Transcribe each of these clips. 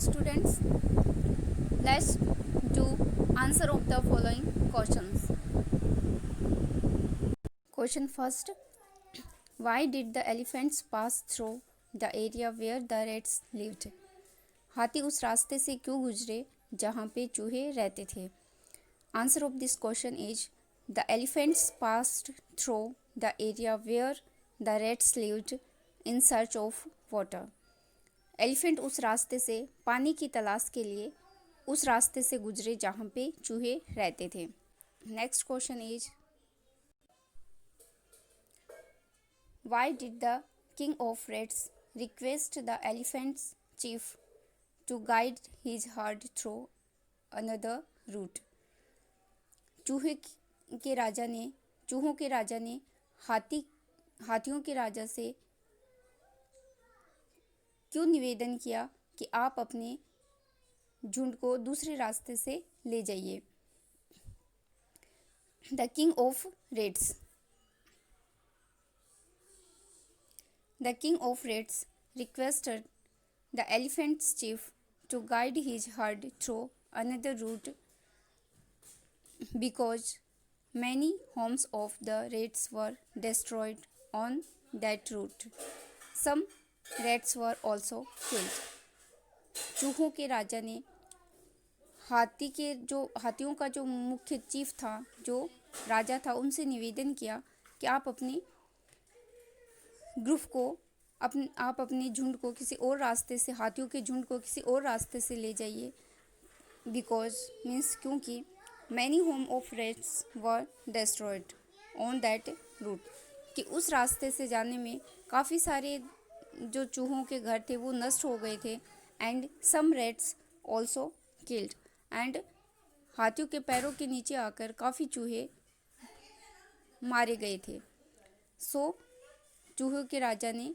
Students, let's do answer of the following questions. Question first. Why did the elephants pass through the area where the rats lived? हाथी उस रास्ते से क्यों गुजरे जहाँ पे चूहे रहते थे? Answer of this question is the elephants passed through the area where the rats lived in search of water. Elephant उस रास्ते से पानी की तलाश के लिए उस रास्ते से गुजरे जहाँ पे चूहे रहते थे. Next question is why did the king of rats request the elephants chief to guide his herd through another route. चूहों के राजा ने हाथियों के राजा से क्यों निवेदन किया कि आप अपने झुंड को दूसरे रास्ते से ले जाइए. The king of rats requested the elephants chief to guide his herd through another route because many homes of the rats were destroyed on that route. Some rats were also killed. चूहों के राजा ने हाथियों का जो मुख्य chief था, जो राजा था, उनसे निवेदन किया कि आप अपने ग्रुप को आप अपने झुंड को किसी और रास्ते से हाथियों के झुंड को किसी और रास्ते से ले जाइए. बिकॉज मीन्स क्योंकि many home of rats were destroyed on that route, कि उस रास्ते से जाने में काफ़ी सारे जो चूहों के घर थे वो नष्ट हो गए थे. And some rats also killed, and हाथियों के पैरों के नीचे आकर काफ़ी चूहे मारे गए थे. सो चूहों के राजा ने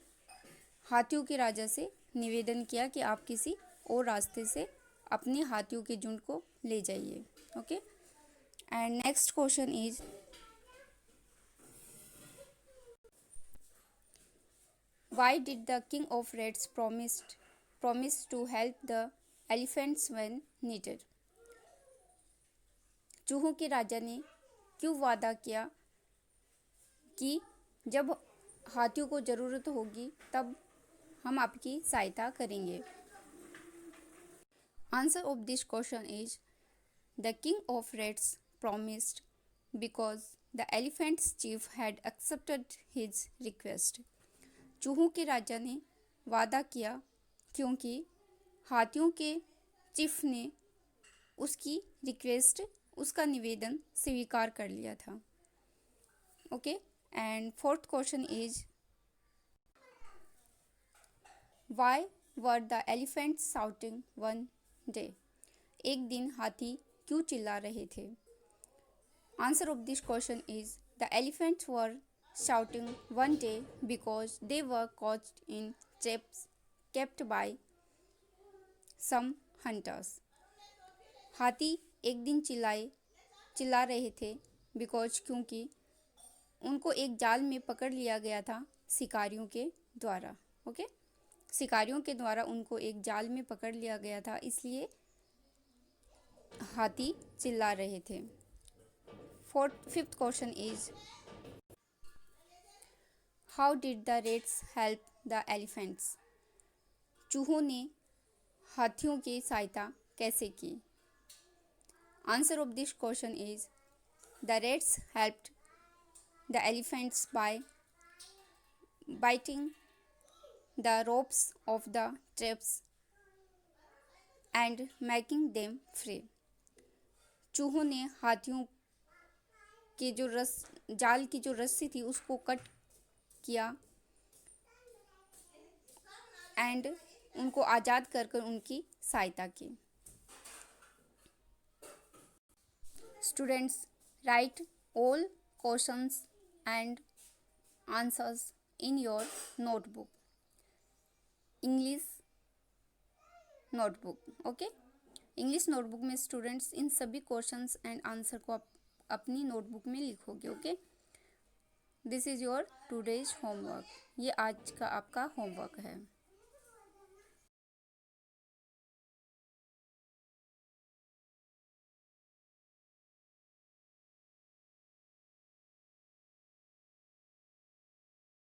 हाथियों के राजा से निवेदन किया कि आप किसी और रास्ते से अपने हाथियों के झुंड को ले जाइए. Okay, and next question is why did the king of rats promise to help the elephants when needed? चूहों के राजा ने क्यों वादा किया कि जब हाथियों को ज़रूरत होगी तब हम आपकी सहायता करेंगे. Answer of this question is the king of rats promised because the elephants chief had accepted his request. चूहों के राजा ने वादा किया क्योंकि हाथियों के चीफ ने उसकी रिक्वेस्ट, उसका निवेदन स्वीकार कर लिया था. Okay, and fourth question is why were the elephants shouting one day? एक दिन हाथी क्यों चिल्ला रहे थे? Answer of this question is the elephants were shouting one day because they were caught in traps kept by some hunters. हाथी एक दिन चिल्ला रहे थे बिकॉज क्योंकि उनको एक जाल में पकड़ लिया गया था शिकारियों के द्वारा. ओके, शिकारियों के द्वारा उनको एक जाल में पकड़ लिया गया था, इसलिए हाथी चिल्ला रहे थे. Fifth question is how did the rats help the elephants? चूहों ने हाथियों की सहायता कैसे की? Answer of this question is the rats helped the elephants by biting the ropes of the traps and making them free. चूहों ने हाथियों के जो जाल की जो रस्सी थी उसको कट किया एंड उनको आज़ाद कर उनकी सहायता की. Students, right all questions and answers in your notebook, English notebook. Okay, English notebook में स्टूडेंट्स इन सभी क्वेश्चंस एंड आंसर को अपनी नोटबुक में लिखोगे. Okay, this is your today's homework. ये आज का आपका होमवर्क है.